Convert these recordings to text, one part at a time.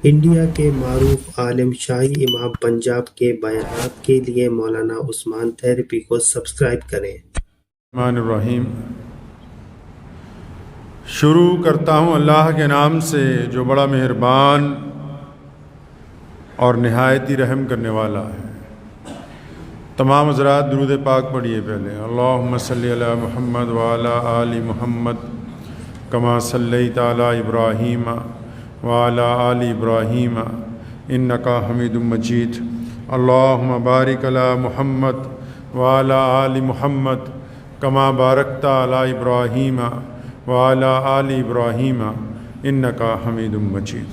India کے معروف عالم شاہی امام پنجاب کے بیانات کے لیے مولانا عثمان تھیرپی کو سبسکرائب کریں۔ الرحمن الرحیم۔ شروع کرتا ہوں اللہ کے نام سے جو بڑا مہربان اور نہایت ہی رحم کرنے والا ہے۔ تمام حضرات درود پاک پڑھیے پہلے۔ اللہم صلی علی محمد وعلی آل محمد کما صلیت علی ابراہیم وعلی آل ابراہیم انکا حمید مجید۔ اللہم بارک علی محمد وعلی آل محمد کما بارکت علی ابراہیم وعلی آل ابراہیم انکا حمید مجید۔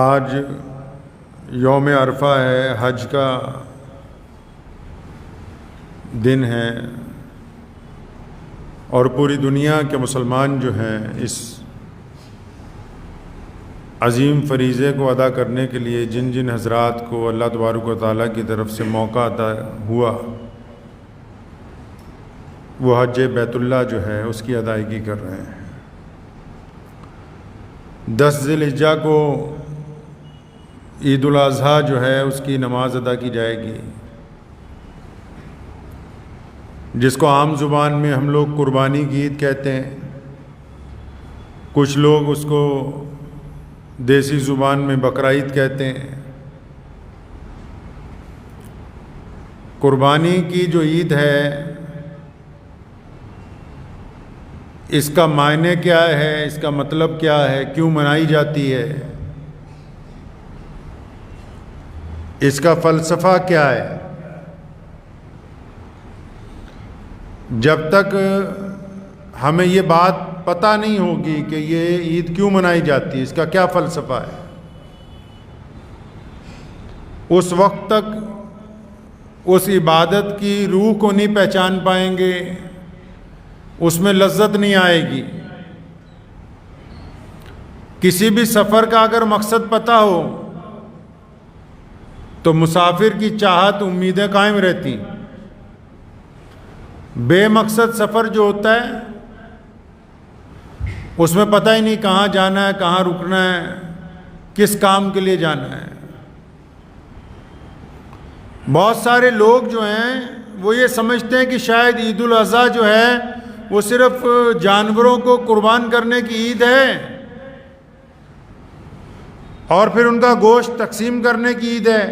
آج یوم عرفہ ہے، حج کا دن ہے، اور پوری دنیا کے مسلمان جو ہیں اس عظیم فریضے کو ادا کرنے کے لیے جن جن حضرات کو اللہ تبارک و تعالیٰ کی طرف سے موقع عطا ہوا وہ حج بیت اللہ جو ہے اس کی ادائیگی کر رہے ہیں۔ 10 ذی الحجہ کو عید الاضحیٰ جو ہے اس کی نماز ادا کی جائے گی، جس کو عام زبان میں ہم لوگ قربانی کی عید کہتے ہیں، کچھ لوگ اس کو دیسی زبان میں بقرعید کہتے ہیں۔ قربانی کی جو عید ہے اس کا معنی کیا ہے، اس کا مطلب کیا ہے، کیوں منائی جاتی ہے، اس کا فلسفہ کیا ہے؟ جب تک ہمیں یہ بات پتہ نہیں ہوگی کہ یہ عید کیوں منائی جاتی ہے، اس کا کیا فلسفہ ہے، اس وقت تک اس عبادت کی روح کو نہیں پہچان پائیں گے، اس میں لذت نہیں آئے گی۔ کسی بھی سفر کا اگر مقصد پتہ ہو تو مسافر کی چاہت امیدیں قائم رہتی۔ بے مقصد سفر جو ہوتا ہے اس میں پتہ ہی نہیں کہاں جانا ہے، کہاں رکنا ہے، کس کام کے لیے جانا ہے۔ بہت سارے لوگ جو ہیں وہ یہ سمجھتے ہیں کہ شاید عید الاضحیٰ جو ہے وہ صرف جانوروں کو قربان کرنے کی عید ہے اور پھر ان کا گوشت تقسیم کرنے کی عید ہے،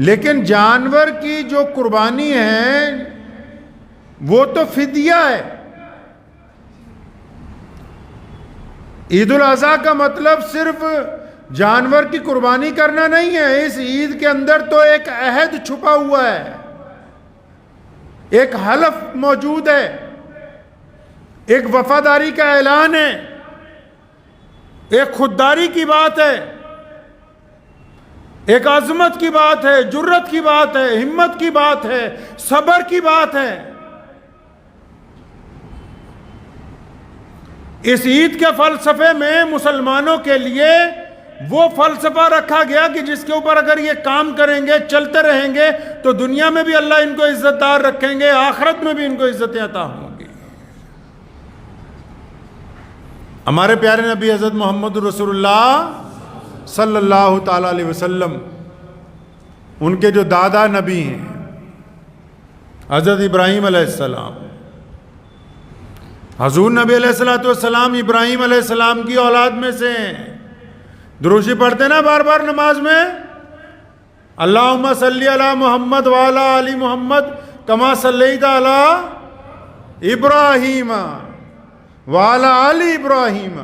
لیکن جانور کی جو قربانی ہے وہ تو فدیہ ہے۔ عید الاضحیٰ کا مطلب صرف جانور کی قربانی کرنا نہیں ہے، اس عید کے اندر تو ایک عہد چھپا ہوا ہے، ایک حلف موجود ہے، ایک وفاداری کا اعلان ہے، ایک خودداری کی بات ہے، ایک عظمت کی بات ہے، جرت کی بات ہے، ہمت کی بات ہے، صبر کی بات ہے۔ اس عید کے فلسفے میں مسلمانوں کے لیے وہ فلسفہ رکھا گیا کہ جس کے اوپر اگر یہ کام کریں گے، چلتے رہیں گے تو دنیا میں بھی اللہ ان کو عزت دار رکھیں گے، آخرت میں بھی ان کو عزتیں عطا ہوں گی۔ ہمارے پیارے نبی حضرت محمد رسول اللہ صلی اللہ تعالیٰ علیہ وسلم، ان کے جو دادا نبی ہیں حضرت ابراہیم علیہ السلام، حضور نبی علیہ السلام ابراہیم علیہ السلام کی اولاد میں سے ہیں۔ دروشی پڑھتے نا بار بار نماز میں، اللہم صلی علی محمد وعلی آل محمد کما صلیت علی ابراہیم وعلی آل ابراہیم۔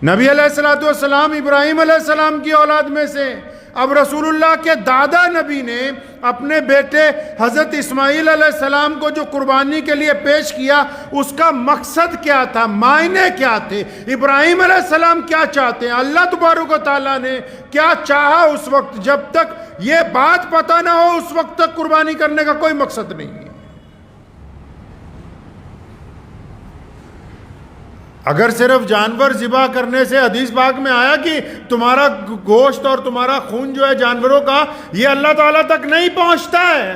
نبی علیہ السلام ابراہیم علیہ السلام کی اولاد میں سے۔ اب رسول اللہ کے دادا نبی نے اپنے بیٹے حضرت اسماعیل علیہ السلام کو جو قربانی کے لیے پیش کیا، اس کا مقصد کیا تھا، معنی کیا تھے، ابراہیم علیہ السلام کیا چاہتے ہیں، اللہ تبارک و تعالیٰ نے کیا چاہا اس وقت؟ جب تک یہ بات پتہ نہ ہو اس وقت تک قربانی کرنے کا کوئی مقصد نہیں ہے۔ اگر صرف جانور ذبح کرنے سے حدیث پاک میں آیا کہ تمہارا گوشت اور تمہارا خون جو ہے جانوروں کا یہ اللہ تعالیٰ تک نہیں پہنچتا ہے،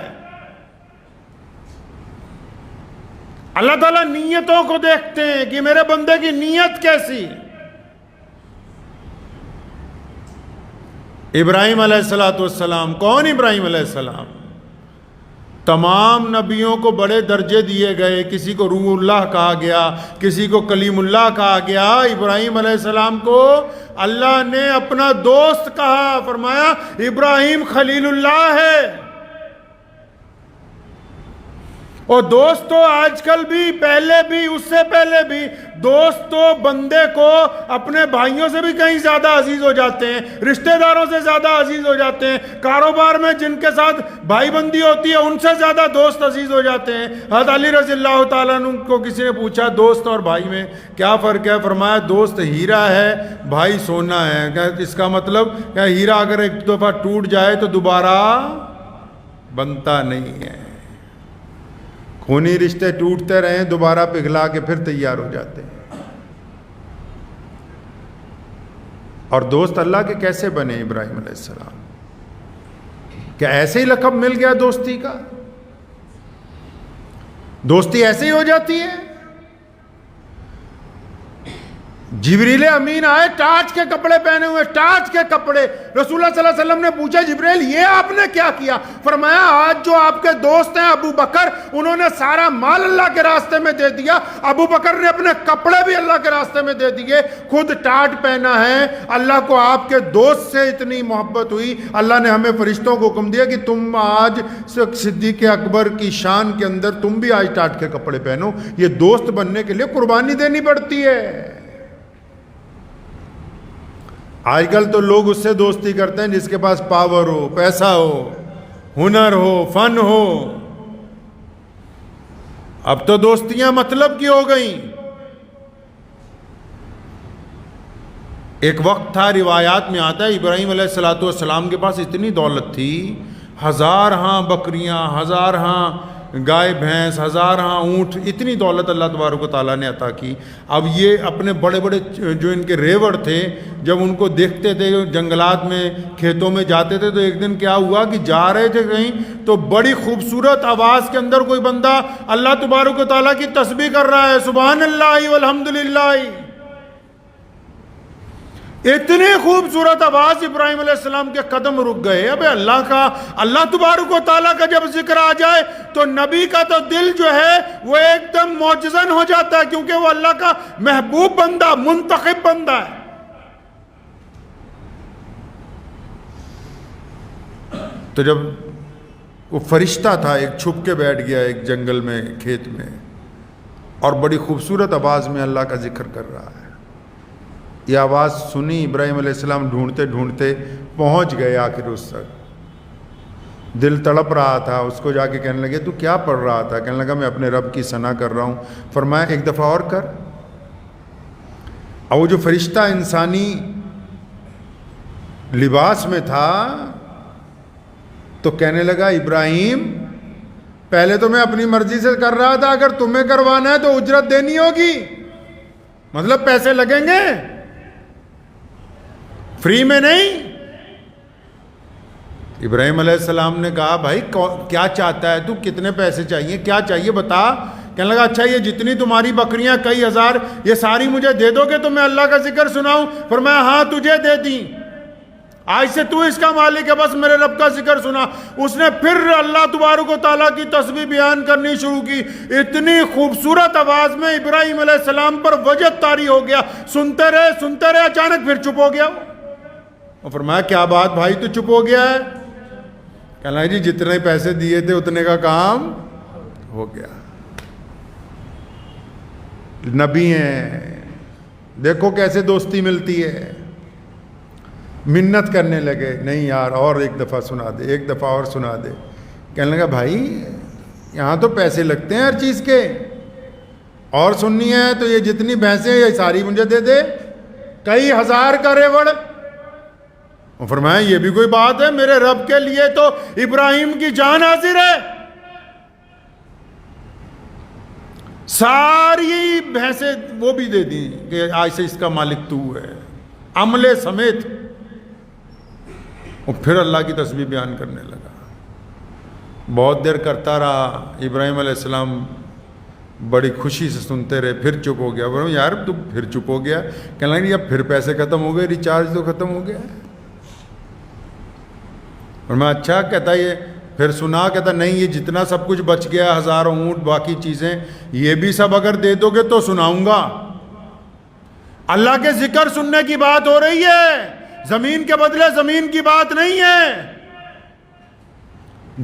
اللہ تعالیٰ نیتوں کو دیکھتے ہیں کہ میرے بندے کی نیت کیسی. ابراہیم علیہ السلام کون؟ ابراہیم علیہ السلام. تمام نبیوں کو بڑے درجے دیے گئے، کسی کو روح اللہ کہا گیا، کسی کو کلیم اللہ کہا گیا. ابراہیم علیہ السلام کو اللہ نے اپنا دوست کہا، فرمایا ابراہیم خلیل اللہ ہے. اور دوست تو آج کل بھی، پہلے بھی، اس سے پہلے بھی، دوست تو بندے کو اپنے بھائیوں سے بھی کہیں زیادہ عزیز ہو جاتے ہیں، رشتہ داروں سے زیادہ عزیز ہو جاتے ہیں، کاروبار میں جن کے ساتھ بھائی بندی ہوتی ہے ان سے زیادہ دوست عزیز ہو جاتے ہیں. حضرت علی رضی اللہ تعالیٰ عنہ کو کسی نے پوچھا دوست اور بھائی میں کیا فرق ہے؟ فرمایا دوست ہیرا ہے، بھائی سونا ہے. اس کا مطلب کہ ہیرا اگر ایک دفعہ ٹوٹ جائے تو دوبارہ بنتا نہیں ہے. خونی رشتے ٹوٹتے رہیں، دوبارہ پگھلا کے پھر تیار ہو جاتے ہیں. اور دوست اللہ کے کیسے بنے ابراہیم علیہ السلام؟ کیا ایسے ہی لقب مل گیا دوستی کا؟ دوستی ایسے ہی ہو جاتی ہے؟ جبریل امین آئے ٹاج کے کپڑے پہنے ہوئے، ٹاج کے کپڑے. رسول اللہ صلی اللہ علیہ وسلم نے پوچھا جبریل یہ آپ نے کیا کیا؟ فرمایا آج جو آپ کے دوست ہیں ابو بکر، انہوں نے سارا مال اللہ کے راستے میں دے دیا، ابو بکر نے اپنے کپڑے بھی اللہ کے راستے میں دے دیے، خود ٹاٹ پہنا ہے. اللہ کو آپ کے دوست سے اتنی محبت ہوئی، اللہ نے ہمیں فرشتوں کو حکم دیا کہ تم آج صدیق اکبر کی شان کے اندر تم بھی آج ٹاٹ کے کپڑے پہنو. یہ دوست بننے کے لیے قربانی دینی پڑتی ہے. آج کل تو لوگ اس سے دوستی کرتے ہیں جس کے پاس پاور ہو، پیسہ ہو، ہنر ہو، فن ہو. اب تو دوستیاں مطلب کی ہو گئیں. ایک وقت تھا، روایات میں آتا ہے ابراہیم علیہ السلام کے پاس اتنی دولت تھی، 1000 بکریاں، 1000 گائے بھینس، 1000 اونٹ، اتنی دولت اللہ تبارک و تعالیٰ نے عطا کی. اب یہ اپنے بڑے بڑے جو ان کے ریوڑ تھے، جب ان کو دیکھتے تھے جنگلات میں، کھیتوں میں جاتے تھے، تو ایک دن کیا ہوا کہ جا رہے تھے کہیں، تو بڑی خوبصورت آواز کے اندر کوئی بندہ اللہ تبارک و تعالیٰ کی تسبیح کر رہا ہے، سبحان اللہ والحمدللہ. اتنی خوبصورت آواز، ابراہیم علیہ السلام کے قدم رک گئے. اب اللہ تبارک و تعالیٰ کا جب ذکر آ جائے تو نبی کا تو دل جو ہے وہ ایک دم معجزن ہو جاتا ہے، کیونکہ وہ اللہ کا محبوب بندہ، منتخب بندہ ہے. تو جب وہ فرشتہ تھا ایک چھپ کے بیٹھ گیا ایک جنگل میں، کھیت میں، اور بڑی خوبصورت آواز میں اللہ کا ذکر کر رہا ہے. یہ آواز سنی، ابراہیم علیہ السلام ڈھونڈتے ڈھونڈتے پہنچ گئے آخر اس تک. دل تڑپ رہا تھا، اس کو جا کے کہنے لگے تو کیا پڑھ رہا تھا؟ کہنے لگا میں اپنے رب کی ثنا کر رہا ہوں. فرمایا ایک دفعہ اور کر. اور وہ جو فرشتہ انسانی لباس میں تھا تو کہنے لگا ابراہیم پہلے تو میں اپنی مرضی سے کر رہا تھا، اگر تمہیں کروانا ہے تو اجرت دینی ہوگی، مطلب پیسے لگیں گے، فری میں نہیں. ابراہیم علیہ السلام نے کہا بھائی کیا چاہتا ہے تو، کتنے پیسے چاہیے، کیا چاہیے بتا. کہنے لگا اچھا یہ جتنی تمہاری بکریاں کئی ہزار، یہ ساری مجھے دے دو گے تو میں اللہ کا ذکر سناؤں؟ فرمایا ہاں تجھے دے دی، آج سے تو اس کا مالک ہے، بس میرے رب کا ذکر سنا. اس نے پھر اللہ تبارک و تعالیٰ کی تسبیح بیان کرنی شروع کی. اتنی خوبصورت آواز میں ابراہیم علیہ السلام پر وجد طاری ہو گیا. سنتے رہے، اچانک پھر چپ ہو گیا. اور فرمایا کیا بات بھائی تو چپ ہو گیا ہے؟ کہنا ہے جی جتنے پیسے دیے تھے اتنے کا کام ہو گیا. نبی ہیں، دیکھو کیسے دوستی ملتی ہے. منت کرنے لگے، نہیں یار اور ایک دفعہ سنا دے، ایک دفعہ اور سنا دے. کہنے لگا بھائی یہاں تو پیسے لگتے ہیں ہر چیز کے، اور سننی ہے تو یہ جتنی بھینسیں یہ ساری مجھے دے دے، کئی ہزار کا ریوڑ. فرمایا یہ بھی کوئی بات ہے، میرے رب کے لیے تو ابراہیم کی جان حاضر ہے. ساری بھینسیں وہ بھی دے دی کہ آج سے اس کا مالک تو ہے، عملے سمیت. اور پھر اللہ کی تسبیح بیان کرنے لگا. بہت دیر کرتا رہا. ابراہیم علیہ السلام بڑی خوشی سے سنتے رہے، پھر چپ ہو گیا. بولے یار تو پھر چپ ہو گیا؟ کہنے لگے اب پھر پیسے ختم ہو گئے، ریچارج تو ختم ہو گیا. اور میں اچھا کہتا یہ پھر سنا، کہتا نہیں یہ جتنا سب کچھ بچ گیا، 1000 اونٹ باقی چیزیں، یہ بھی سب اگر دے دو گے تو سناؤں گا. اللہ کے ذکر سننے کی بات ہو رہی ہے، زمین کے بدلے زمین کی بات نہیں ہے،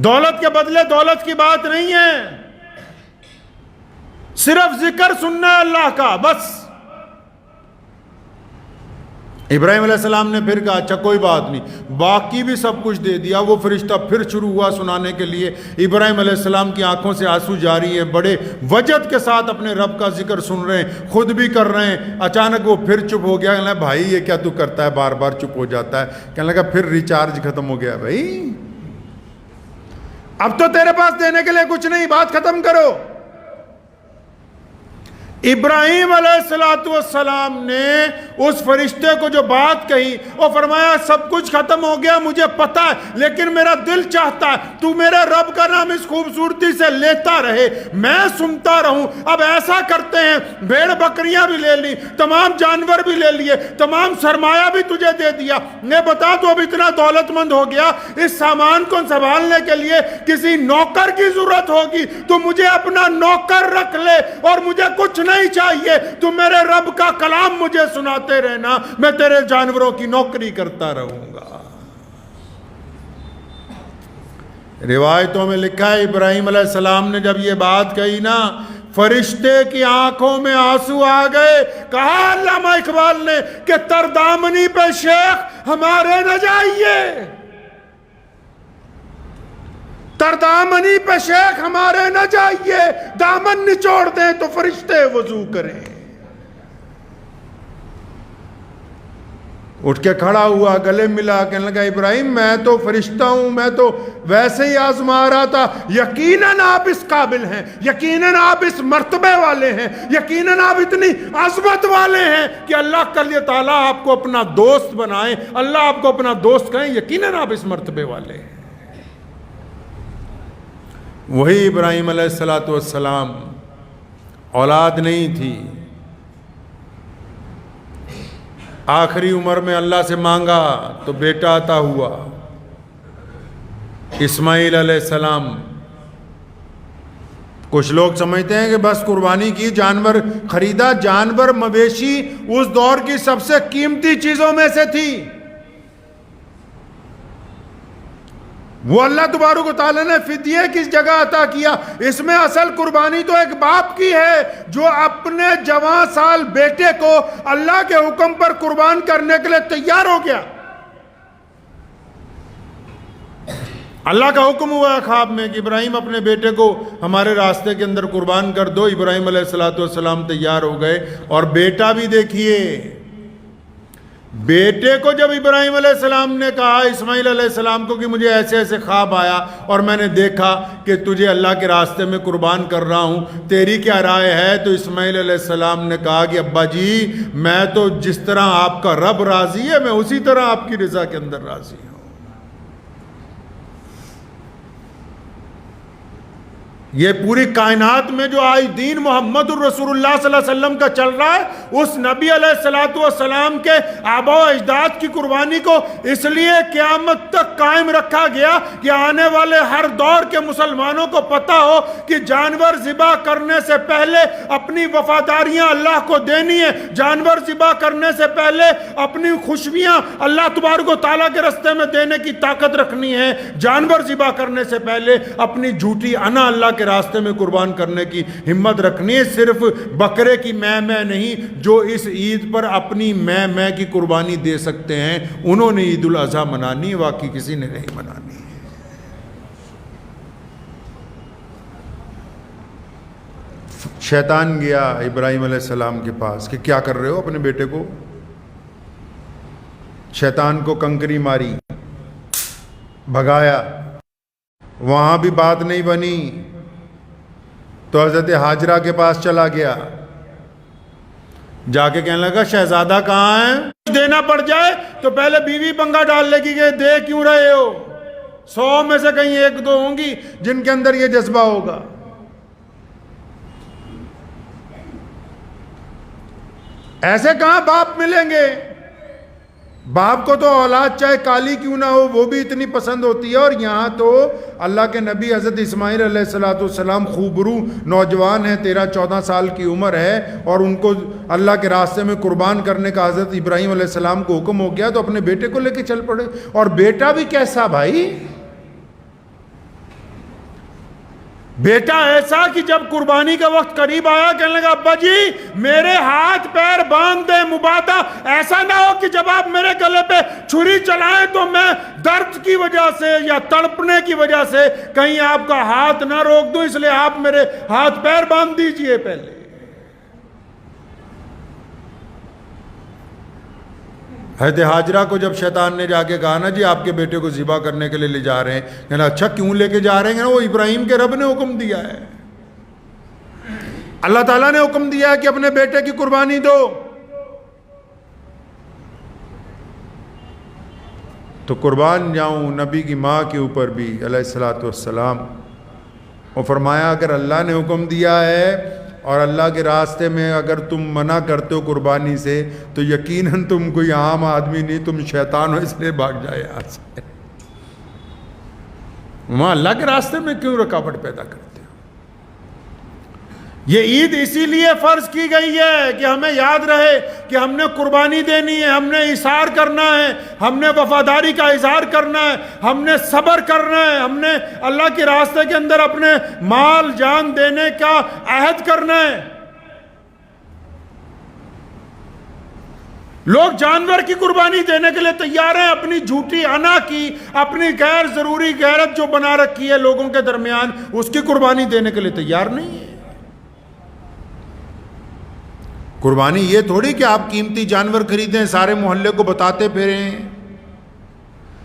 دولت کے بدلے دولت کی بات نہیں ہے، صرف ذکر سننا اللہ کا بس. ابراہیم علیہ السلام نے پھر کہا اچھا کوئی بات نہیں، باقی بھی سب کچھ دے دیا. وہ فرشتہ پھر شروع ہوا سنانے کے لیے. ابراہیم علیہ السلام کی آنکھوں سے آنسو جاری ہیں، بڑے وجد کے ساتھ اپنے رب کا ذکر سن رہے ہیں، خود بھی کر رہے ہیں. اچانک وہ پھر چپ ہو گیا. کہنے لگا بھائی یہ کیا تو کرتا ہے، بار بار چپ ہو جاتا ہے. کہنے لگا پھر ریچارج ختم ہو گیا. بھائی اب تو تیرے پاس دینے کے لیے کچھ نہیں، بات ختم کرو. ابراہیم علیہ السلام نے اس فرشتے کو جو بات کہی، وہ فرمایا سب کچھ ختم ہو گیا مجھے پتا ہے، لیکن میرا دل چاہتا ہے تو میرے رب کا نام اس خوبصورتی سے لیتا رہے، میں سنتا رہوں. اب ایسا کرتے ہیں، بھیڑ بکریاں بھی لے لی، تمام جانور بھی لے لیے، تمام سرمایہ بھی تجھے دے دیا. نے بتا تو اب اتنا دولت مند ہو گیا، اس سامان کو سنبھالنے کے لیے کسی نوکر کی ضرورت ہوگی، تو مجھے اپنا نوکر رکھ لے اور مجھے کچھ نہیں چاہیے، تو میرے رب کا کلام مجھے سناتے رہنا، میں تیرے جانوروں کی نوکری کرتا رہوں گا. روایتوں میں لکھا ہے ابراہیم علیہ السلام نے جب یہ بات کہی نا، فرشتے کی آنکھوں میں آنسو آ گئے. کہا علامہ اقبال نے کہ تردامنی پہ شیخ ہمارے نہ جائیے، تردامنی پہ شیخ ہمارے نہ جائیے، دامن نچوڑ دیں تو فرشتے وضو کریں. اٹھ کے کھڑا ہوا، گلے ملا، کہنے لگا ابراہیم میں تو فرشتہ ہوں، میں تو ویسے ہی آزما رہا تھا، یقیناً آپ اس قابل ہیں، یقیناً آپ اس مرتبے والے ہیں، یقیناً آپ اتنی عظمت والے ہیں کہ اللہ کل تعالیٰ آپ کو اپنا دوست بنائیں، اللہ آپ کو اپنا دوست کہیں، یقیناً آپ اس مرتبے والے ہیں. وہی ابراہیم علیہ السلام اولاد نہیں تھی، آخری عمر میں اللہ سے مانگا تو بیٹا عطا ہوا، اسماعیل علیہ السلام. کچھ لوگ سمجھتے ہیں کہ بس قربانی کی، جانور خریدا. جانور مویشی اس دور کی سب سے قیمتی چیزوں میں سے تھی. وہ اللہ تبارک و تعالیٰ نے فدیے کس جگہ عطا کیا. اس میں اصل قربانی تو ایک باپ کی ہے جو اپنے جوان سال بیٹے کو اللہ کے حکم پر قربان کرنے کے لیے تیار ہو گیا. اللہ کا حکم ہوا خواب میں کہ ابراہیم اپنے بیٹے کو ہمارے راستے کے اندر قربان کر دو. ابراہیم علیہ السلام تیار ہو گئے، اور بیٹا بھی دیکھیے، بیٹے کو جب ابراہیم علیہ السلام نے کہا اسماعیل علیہ السلام کو کہ مجھے ایسے ایسے خواب آیا اور میں نے دیکھا کہ تجھے اللہ کے راستے میں قربان کر رہا ہوں، تیری کیا رائے ہے؟ تو اسماعیل علیہ السلام نے کہا کہ ابا جی میں تو جس طرح آپ کا رب راضی ہے میں اسی طرح آپ کی رضا کے اندر راضی ہوں. یہ پوری کائنات میں جو آج دین محمد الرسول اللہ صلی اللہ علیہ وسلم کا چل رہا ہے، اس نبی علیہ السلام کے آباء و اجداد کی قربانی کو اس لیے قیامت تک قائم رکھا گیا کہ آنے والے ہر دور کے مسلمانوں کو پتہ ہو کہ جانور ذبح کرنے سے پہلے اپنی وفاداریاں اللہ کو دینی ہے، جانور ذبح کرنے سے پہلے اپنی خوشبیاں اللہ تبارک و تعالیٰ کے راستے میں دینے کی طاقت رکھنی ہے، جانور ذبح کرنے سے پہلے اپنی جھوٹی انا اللہ کے راستے میں قربان کرنے کی ہمت رکھنی ہے. صرف بکرے کی میں نہیں، جو اس عید پر اپنی میں کی قربانی دے سکتے ہیں انہوں نے عید الاضحیٰ منانی، باقی کسی نے نہیں منانی. شیطان گیا ابراہیم علیہ السلام کے پاس کہ کیا کر رہے ہو اپنے بیٹے کو. شیطان کو کنکری ماری، بھگایا، وہاں بھی بات نہیں بنی تو حضرت ہاجرہ کے پاس چلا گیا، جا کے کہنے لگا شہزادہ کہاں ہے؟ کچھ دینا پڑ جائے تو پہلے بیوی پنگا ڈال لے گی کہ دے کیوں رہے ہو. 100 میں سے کہیں 1-2 ہوں گی جن کے اندر یہ جذبہ ہوگا. ایسے کہاں باپ ملیں گے؟ باپ کو تو اولاد چاہے کالی کیوں نہ ہو وہ بھی اتنی پسند ہوتی ہے، اور یہاں تو اللہ کے نبی حضرت اسماعیل علیہ السلام خوبرو نوجوان ہیں، 13-14 سال کی عمر ہے، اور ان کو اللہ کے راستے میں قربان کرنے کا حضرت ابراہیم علیہ السلام کو حکم ہو گیا تو اپنے بیٹے کو لے کے چل پڑے، اور بیٹا بھی کیسا بھائی، بیٹا ایسا کہ جب قربانی کا وقت قریب آیا کہنے لگا ابا جی میرے ہاتھ پیر باندھ دیں، مبادا ایسا نہ ہو کہ جب آپ میرے گلے پہ چھری چلائیں تو میں درد کی وجہ سے یا تڑپنے کی وجہ سے کہیں آپ کا ہاتھ نہ روک دوں، اس لیے آپ میرے ہاتھ پیر باندھ دیجئے پہلے۔ حضرت ہاجرہ کو جب شیطان نے جا کے کہا نا جی آپ کے بیٹے کو ذبح کرنے کے لیے لے جا رہے ہیں، کہنا اچھا کیوں لے کے جا رہے ہیں؟ وہ ابراہیم کے رب نے حکم دیا ہے، اللہ تعالیٰ نے حکم دیا ہے کہ اپنے بیٹے کی قربانی دو۔ تو قربان جاؤں نبی کی ماں کے اوپر بھی علیہ السلام، اور فرمایا اگر اللہ نے حکم دیا ہے اور اللہ کے راستے میں اگر تم منع کرتے ہو قربانی سے تو یقیناً تم کوئی عام آدمی نہیں، تم شیطان ہو، اس لیے بھاگ جائے یہاں سے۔ وہاں اللہ کے راستے میں کیوں رکاوٹ پیدا کرتے ہو؟ یہ عید اسی لیے فرض کی گئی ہے کہ ہمیں یاد رہے کہ ہم نے قربانی دینی ہے، ہم نے اظہار کرنا ہے، ہم نے وفاداری کا اظہار کرنا ہے، ہم نے صبر کرنا ہے، ہم نے اللہ کے راستے کے اندر اپنے مال جان دینے کا عہد کرنا ہے۔ لوگ جانور کی قربانی دینے کے لیے تیار ہیں، اپنی جھوٹی انا کی، اپنی غیر ضروری غیرت جو بنا رکھی ہے لوگوں کے درمیان، اس کی قربانی دینے کے لیے تیار نہیں ہے۔ قربانی یہ تھوڑی کہ آپ قیمتی جانور خریدیں سارے محلے کو بتاتے پھریں۔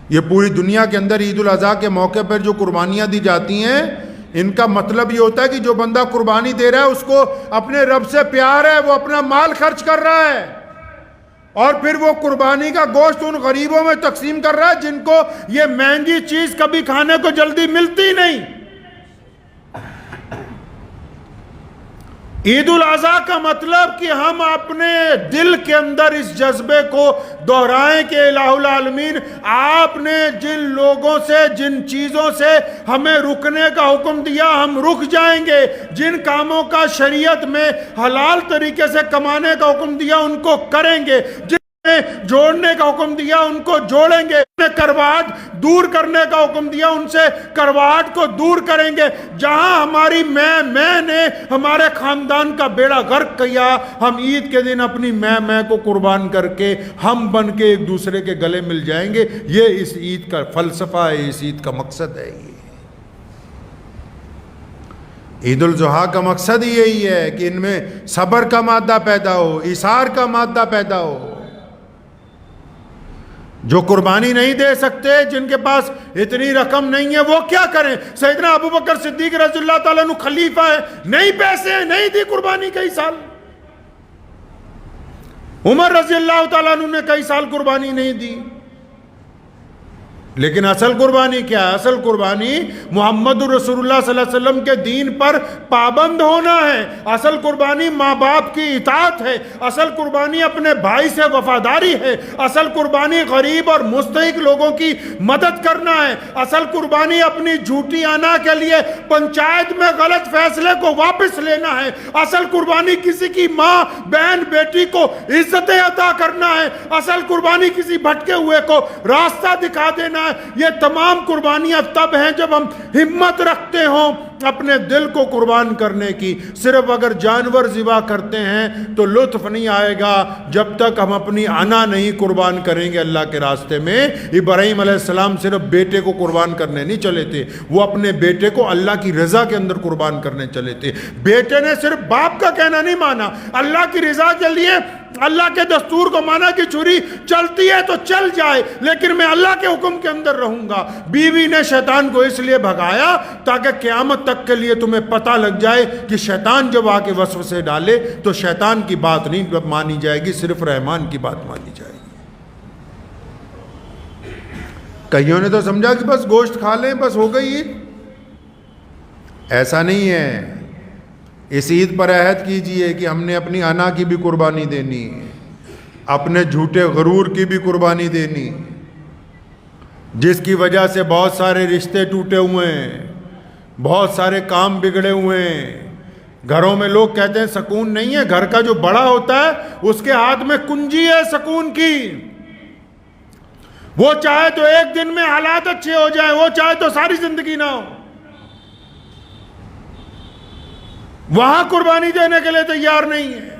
یہ پوری دنیا کے اندر عید الاضحیٰ کے موقع پر جو قربانیاں دی جاتی ہیں ان کا مطلب یہ ہوتا ہے کہ جو بندہ قربانی دے رہا ہے اس کو اپنے رب سے پیار ہے، وہ اپنا مال خرچ کر رہا ہے، اور پھر وہ قربانی کا گوشت ان غریبوں میں تقسیم کر رہا ہے جن کو یہ مہنگی چیز کبھی کھانے کو جلدی ملتی نہیں۔ عید الاضحیٰ کا مطلب کہ ہم اپنے دل کے اندر اس جذبے کو دہرائیں کہ الہ العالمین آپ نے جن لوگوں سے جن چیزوں سے ہمیں رکنے کا حکم دیا ہم رک جائیں گے، جن کاموں کا شریعت میں حلال طریقے سے کمانے کا حکم دیا ان کو کریں گے، جوڑنے کا حکم دیا ان کو جوڑیں گے، کرواہٹ دور کرنے کا حکم دیا ان سے کرواہٹ کو دور کریں گے۔ جہاں ہماری میں نے ہمارے خاندان کا بیڑا غرق کیا، ہم عید کے دن اپنی میں کو قربان کر کے ہم بن کے ایک دوسرے کے گلے مل جائیں گے۔ یہ اس عید کا فلسفہ ہے، اس عید کا مقصد ہے۔ یہ عید الاضحیٰ کا مقصد یہی ہے کہ ان میں صبر کا مادہ پیدا ہو، اثار کا مادہ پیدا ہو۔ جو قربانی نہیں دے سکتے، جن کے پاس اتنی رقم نہیں ہے، وہ کیا کریں؟ سیدنا ابوبکر صدیق رضی اللہ تعالیٰ عنہ خلیفہ ہے، نہیں پیسے ہیں، نہیں دی قربانی کئی سال۔ عمر رضی اللہ تعالیٰ عنہ نے کئی سال قربانی نہیں دی۔ لیکن اصل قربانی کیا ہے؟ اصل قربانی محمد رسول اللہ صلی اللہ علیہ وسلم کے دین پر پابند ہونا ہے۔ اصل قربانی ماں باپ کی اطاعت ہے۔ اصل قربانی اپنے بھائی سے وفاداری ہے۔ اصل قربانی غریب اور مستحق لوگوں کی مدد کرنا ہے۔ اصل قربانی اپنی جھوٹی انا کے لیے پنچایت میں غلط فیصلے کو واپس لینا ہے۔ اصل قربانی کسی کی ماں بہن بیٹی کو عزتیں عطا کرنا ہے۔ اصل قربانی کسی بھٹکے ہوئے کو راستہ دکھا دینا ہے۔ یہ تمام قربانیاں تب ہیں جب ہم ہمت رکھتے ہوں اپنے دل کو قربان کرنے کی۔ صرف اگر جانور ذبح کرتے ہیں تو لطف نہیں آئے گا جب تک ہم اپنی انا نہیں قربان کریں گے اللہ کے راستے میں۔ ابراہیم علیہ السلام صرف بیٹے کو قربان کرنے نہیں چلے تھے، وہ اپنے بیٹے کو اللہ کی رضا کے اندر قربان کرنے چلے تھے۔ بیٹے نے صرف باپ کا کہنا نہیں مانا، اللہ کی رضا کے لیے اللہ کے دستور کو مانا کہ چھری چلتی ہے تو چل جائے لیکن میں اللہ کے حکم کے اندر رہوں گا۔ بیوی نے شیطان کو اس لیے بھگایا تاکہ قیامت تک کے لیے تمہیں پتہ لگ جائے کہ شیطان جب آ کے وسوسے ڈالے تو شیطان کی بات نہیں مانی جائے گی، صرف رحمان کی بات مانی جائے گی۔ کئیوں نے تو سمجھا کہ بس گوشت کھا لیں بس ہو گئی عید، ایسا نہیں ہے۔ اس عید پر عہد کیجئے کہ ہم نے اپنی انا کی بھی قربانی دینی ہے۔ اپنے جھوٹے غرور کی بھی قربانی دینی، جس کی وجہ سے بہت سارے رشتے ٹوٹے ہوئے ہیں، بہت سارے کام بگڑے ہوئے ہیں۔ گھروں میں لوگ کہتے ہیں سکون نہیں ہے، گھر کا جو بڑا ہوتا ہے اس کے ہاتھ میں کنجی ہے سکون کی، وہ چاہے تو ایک دن میں حالات اچھے ہو جائیں، وہ چاہے تو ساری زندگی نہ ہو، وہاں قربانی دینے کے لیے تیار نہیں ہے۔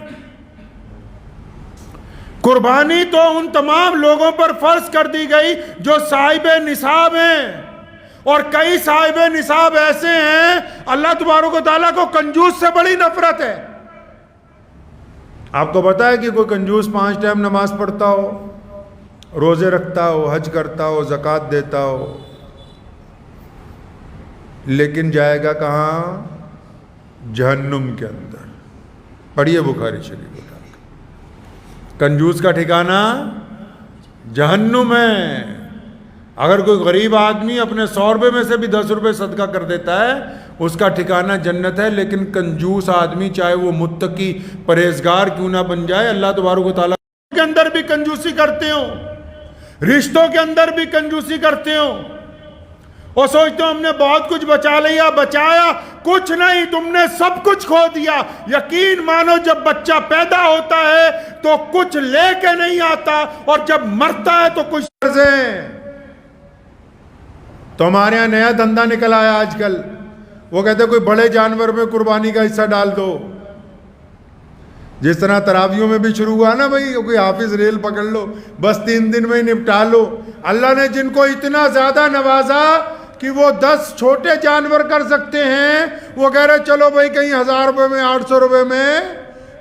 قربانی تو ان تمام لوگوں پر فرض کر دی گئی جو صاحب نصاب ہیں، اور کئی صاحب نصاب ایسے ہیں اللہ تبارک و تعالیٰ کو کنجوس سے بڑی نفرت ہے۔ آپ کو پتا ہے کہ کوئی کنجوس 5 ٹائم نماز پڑھتا ہو، روزے رکھتا ہو، حج کرتا ہو، زکوٰۃ دیتا ہو، لیکن جائے گا کہاں؟ جہنم کے اندر۔ پڑھیے بخاری شریف اٹھا کے، کنجوس کا ٹھکانہ جہنم ہے۔ اگر کوئی غریب آدمی اپنے 100 روپے میں سے بھی 10 روپے صدقہ کر دیتا ہے اس کا ٹھکانہ جنت ہے، لیکن کنجوس آدمی چاہے وہ متقی پرہیزگار کیوں نہ بن جائے، اللہ تبارک و تعالیٰ کے اندر بھی کنجوسی کرتے ہوں، رشتوں کے اندر بھی کنجوسی کرتے ہوں، اور سوچتے ہو ہم نے بہت کچھ بچا لیا، بچایا کچھ نہیں، تم نے سب کچھ کھو دیا۔ یقین مانو جب بچہ پیدا ہوتا ہے تو کچھ لے کے نہیں آتا، اور جب مرتا ہے تو کچھ چیزیں۔ تو ہمارے یہاں نیا دھندا نکل آیا آج کل، وہ کہتے ہیں کوئی بڑے جانور میں قربانی کا حصہ ڈال دو، جس طرح تراویوں میں بھی شروع ہوا نا بھائی، کوئی حافظ ریل پکڑ لو، بس 3 دن میں ہی نپٹا لو۔ اللہ نے جن کو اتنا زیادہ نوازا کہ وہ 10 چھوٹے جانور کر سکتے ہیں، وہ کہہ رہے چلو بھائی کہیں 1000 روپے میں 800 روپے میں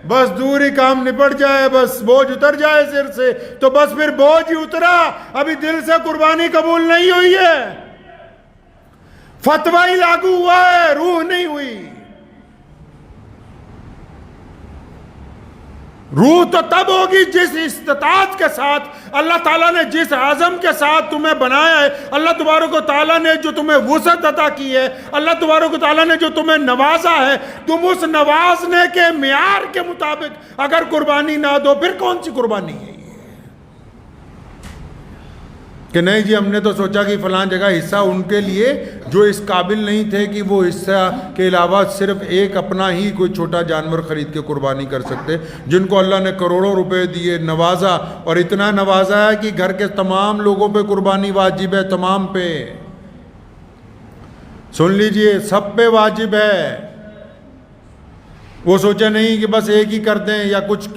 بس دور ہی کام نپٹ جائے، بس بوجھ اتر جائے سر سے، تو بس پھر بوجھ ہی اترا، ابھی دل سے قربانی قبول نہیں ہوئی ہے، فتویٰ ہی لاگو ہوا ہے، روح نہیں ہوئی۔ روح تو تب ہوگی جس استطاعت کے ساتھ اللہ تعالیٰ نے، جس عزم کے ساتھ تمہیں بنایا ہے، اللہ تبارک و تعالیٰ نے جو تمہیں وسعت عطا کی ہے، اللہ تبارک و تعالیٰ نے جو تمہیں نوازا ہے، تم اس نوازنے کے معیار کے مطابق اگر قربانی نہ دو پھر کون سی قربانی ہے؟ کہ نہیں جی ہم نے تو سوچا کہ فلاں جگہ حصہ ان کے لیے جو اس قابل نہیں تھے کہ وہ حصہ کے علاوہ صرف ایک اپنا ہی کوئی چھوٹا جانور خرید کے قربانی کر سکتے، جن کو اللہ نے کروڑوں روپے دیے، نوازا، اور اتنا نوازا ہے کہ گھر کے تمام لوگوں پہ قربانی واجب ہے، تمام پہ، سن لیجئے سب پہ واجب ہے۔ وہ سوچا نہیں کہ بس ایک ہی کر دیں، یا کچھ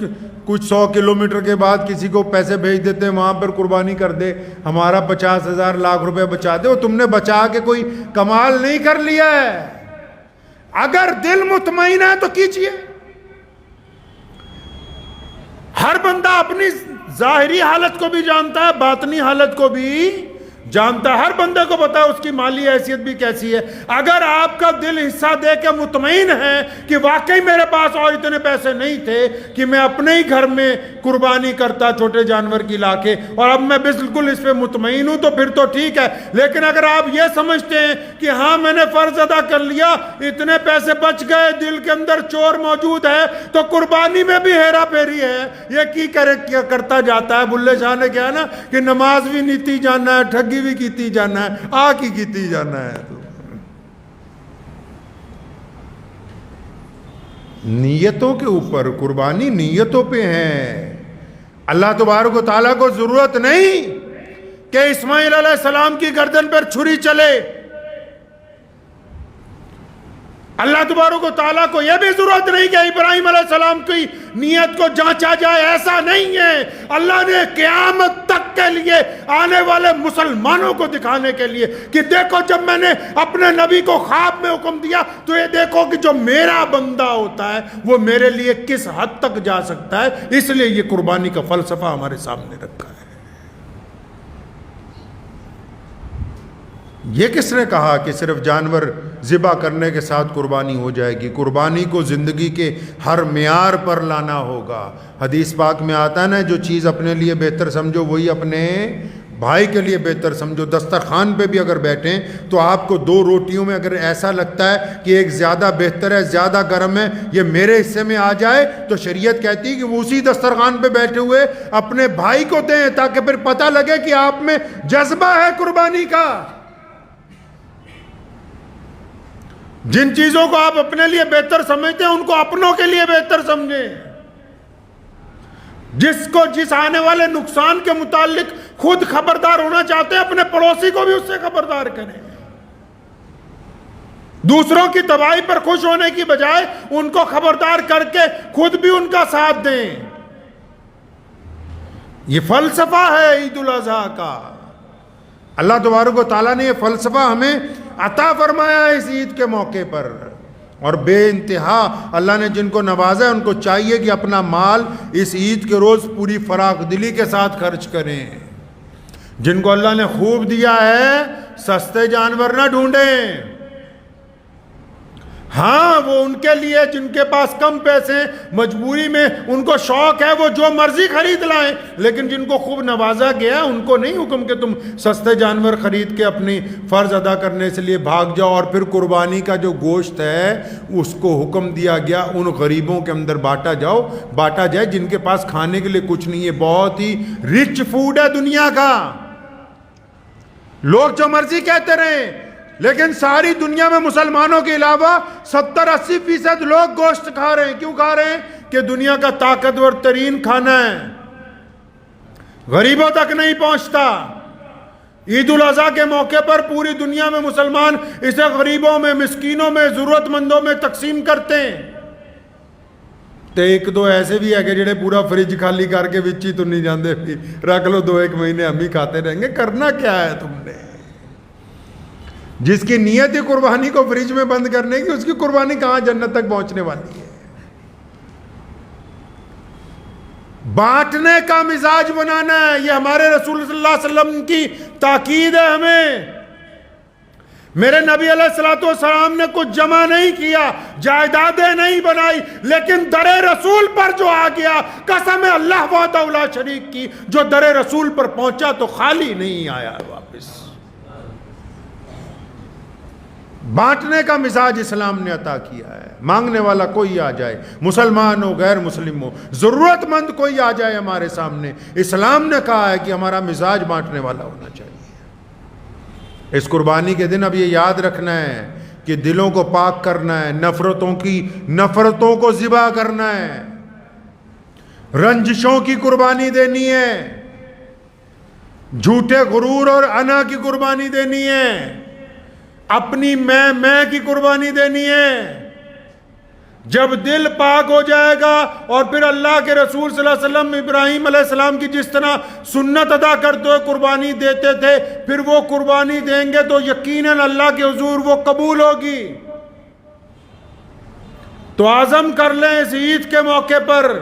100 کلومیٹر کے بعد کسی کو پیسے بھیج دیتے ہیں وہاں پر قربانی کر دے، ہمارا 50,000 لاکھ روپے بچا دے۔ وہ تم نے بچا کے کوئی کمال نہیں کر لیا ہے، اگر دل مطمئن ہے تو کیجئے۔ ہر بندہ اپنی ظاہری حالت کو بھی جانتا ہے، باطنی حالت کو بھی جانتا ہے، ہر بندے کو پتا ہے اس کی مالی حیثیت بھی کیسی ہے۔ اگر آپ کا دل حصہ دے کے مطمئن ہے کہ واقعی میرے پاس اور اتنے پیسے نہیں تھے کہ میں اپنے ہی گھر میں قربانی کرتا چھوٹے جانور کی لا کے، اور اب میں بالکل اس پہ مطمئن ہوں، تو پھر تو ٹھیک ہے۔ لیکن اگر آپ یہ سمجھتے ہیں کہ ہاں میں نے فرض ادا کر لیا، اتنے پیسے بچ گئے، دل کے اندر چور موجود ہے، تو قربانی میں بھی ہیرا پھیری ہے، یہ کی کرتا جاتا ہے۔ بلے شاہ نے کہا نا کہ نماز بھی نیتی جانا ہے، ٹھگی بھی کیتی جانا ہے، آ کی کیتی جانا ہے۔ نیتوں کے اوپر قربانی نیتوں پہ ہے۔ اللہ تبارک و تعالیٰ کو ضرورت نہیں کہ اسماعیل علیہ السلام کی گردن پر چھری چلے، اللہ تبارک و تعالیٰ کو یہ بھی ضرورت نہیں کہ ابراہیم علیہ السلام کی نیت کو جانچا جائے، ایسا نہیں ہے۔ اللہ نے قیامت تک کے لیے آنے والے مسلمانوں کو دکھانے کے لیے کہ دیکھو جب میں نے اپنے نبی کو خواب میں حکم دیا تو یہ دیکھو کہ جو میرا بندہ ہوتا ہے وہ میرے لیے کس حد تک جا سکتا ہے، اس لیے یہ قربانی کا فلسفہ ہمارے سامنے رکھا ہے۔ یہ کس نے کہا کہ صرف جانور ذبح کرنے کے ساتھ قربانی ہو جائے گی؟ قربانی کو زندگی کے ہر معیار پر لانا ہوگا۔ حدیث پاک میں آتا ہے نا، جو چیز اپنے لیے بہتر سمجھو وہی اپنے بھائی کے لیے بہتر سمجھو. دسترخوان پہ بھی اگر بیٹھیں تو آپ کو 2 روٹیوں میں اگر ایسا لگتا ہے کہ ایک زیادہ بہتر ہے، زیادہ گرم ہے، یہ میرے حصے میں آ جائے، تو شریعت کہتی ہے کہ وہ اسی دسترخوان پہ بیٹھے ہوئے اپنے بھائی کو دیں، تاکہ پھر پتہ لگے کہ آپ میں جذبہ ہے قربانی کا. جن چیزوں کو آپ اپنے لیے بہتر سمجھتے ہیں ان کو اپنوں کے لیے بہتر سمجھیں. جس آنے والے نقصان کے متعلق خود خبردار ہونا چاہتے ہیں، اپنے پڑوسی کو بھی اس سے خبردار کریں. دوسروں کی تباہی پر خوش ہونے کی بجائے ان کو خبردار کر کے خود بھی ان کا ساتھ دیں. یہ فلسفہ ہے عید الاضحیٰ کا. اللہ تبارک و تعالیٰ نے یہ فلسفہ ہمیں عطا فرمایا ہے اس عید کے موقع پر. اور بے انتہا اللہ نے جن کو نوازا ہے ان کو چاہیے کہ اپنا مال اس عید کے روز پوری فراخ دلی کے ساتھ خرچ کریں. جن کو اللہ نے خوب دیا ہے سستے جانور نہ ڈھونڈیں. ہاں وہ ان کے لیے جن کے پاس کم پیسے مجبوری میں ان کو شوق ہے وہ جو مرضی خرید لائیں، لیکن جن کو خوب نوازا گیا ہے ان کو نہیں حکم کہ تم سستے جانور خرید کے اپنی فرض ادا کرنے سے لیے بھاگ جاؤ. اور پھر قربانی کا جو گوشت ہے اس کو حکم دیا گیا ان غریبوں کے اندر بانٹا جائے جن کے پاس کھانے کے لیے کچھ نہیں ہے. بہت ہی رچ فوڈ ہے دنیا کا. لوگ جو مرضی کہتے رہیں، لیکن ساری دنیا میں مسلمانوں کے علاوہ 70-80% لوگ گوشت کھا رہے ہیں. کیوں کھا رہے ہیں؟ کہ دنیا کا طاقتور ترین کھانا ہے، غریبوں تک نہیں پہنچتا. عید الاضحیٰ کے موقع پر پوری دنیا میں مسلمان اسے غریبوں میں، مسکینوں میں، ضرورت مندوں میں تقسیم کرتے ہیں. تو 1-2 ایسے بھی ہے کہ جڑے پورا فریج خالی کر کے وچی تو نہیں جاندے، رکھ لو 2-1 مہینے ہم ہی کھاتے رہیں گے. کرنا کیا ہے تم نے؟ جس کی نیت ہے قربانی کو فریج میں بند کرنے کی، اس کی قربانی کہاں جنت تک پہنچنے والی ہے. بانٹنے کا مزاج بنانا ہے، یہ ہمارے رسول صلی اللہ علیہ وسلم کی تاکید ہے ہمیں. میرے نبی علیہ الصلوۃ والسلام نے کچھ جمع نہیں کیا، جائیدادیں نہیں بنائی، لیکن در رسول پر جو آ گیا، قسم اللہ وحدہ لا شریک کی، جو در رسول پر پہنچا تو خالی نہیں آیا واپس. بانٹنے کا مزاج اسلام نے عطا کیا ہے. مانگنے والا کوئی آ جائے، مسلمان ہو غیر مسلم ہو، ضرورت مند کوئی آ جائے ہمارے سامنے، اسلام نے کہا ہے کہ ہمارا مزاج بانٹنے والا ہونا چاہیے. اس قربانی کے دن اب یہ یاد رکھنا ہے کہ دلوں کو پاک کرنا ہے، نفرتوں کو ذبح کرنا ہے، رنجشوں کی قربانی دینی ہے، جھوٹے غرور اور انا کی قربانی دینی ہے، اپنی میں کی قربانی دینی ہے. جب دل پاک ہو جائے گا اور پھر اللہ کے رسول صلی اللہ علیہ وسلم ابراہیم علیہ السلام کی جس طرح سنت ادا کرتے ہوئے قربانی دیتے تھے، پھر وہ قربانی دیں گے تو یقیناً اللہ کے حضور وہ قبول ہوگی. تو عزم کر لیں اس عید کے موقع پر،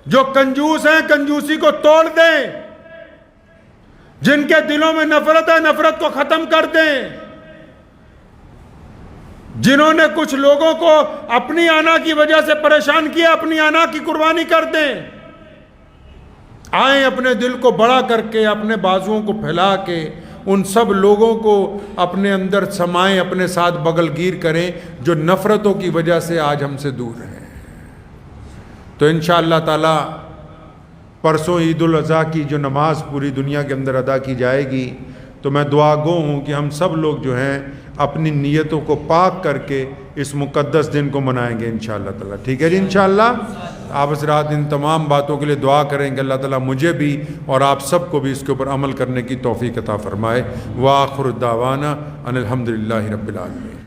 جو کنجوس ہیں کنجوسی کو توڑ دیں، جن کے دلوں میں نفرت ہے نفرت کو ختم کر دیں، جنہوں نے کچھ لوگوں کو اپنی آنا کی وجہ سے پریشان کیا اپنی آنا کی قربانی کر دیں. آئیں اپنے دل کو بڑا کر کے، اپنے بازوؤں کو پھیلا کے ان سب لوگوں کو اپنے اندر سمائیں، اپنے ساتھ بغل گیر کریں جو نفرتوں کی وجہ سے آج ہم سے دور ہیں. تو انشاءاللہ تعالی پرسوں عید الاضحیٰ کی جو نماز پوری دنیا کے اندر ادا کی جائے گی، تو میں دعا گو ہوں کہ ہم سب لوگ جو ہیں اپنی نیتوں کو پاک کر کے اس مقدس دن کو منائیں گے انشاءاللہ تعالی. ٹھیک ہے جی انشاءاللہ. آپ حضرات ان تمام باتوں کے لیے دعا کریں کہ اللہ تعالیٰ مجھے بھی اور آپ سب کو بھی اس کے اوپر عمل کرنے کی توفیق عطا فرمائے. وآخر دعوانا ان الحمدللہ رب العالمین.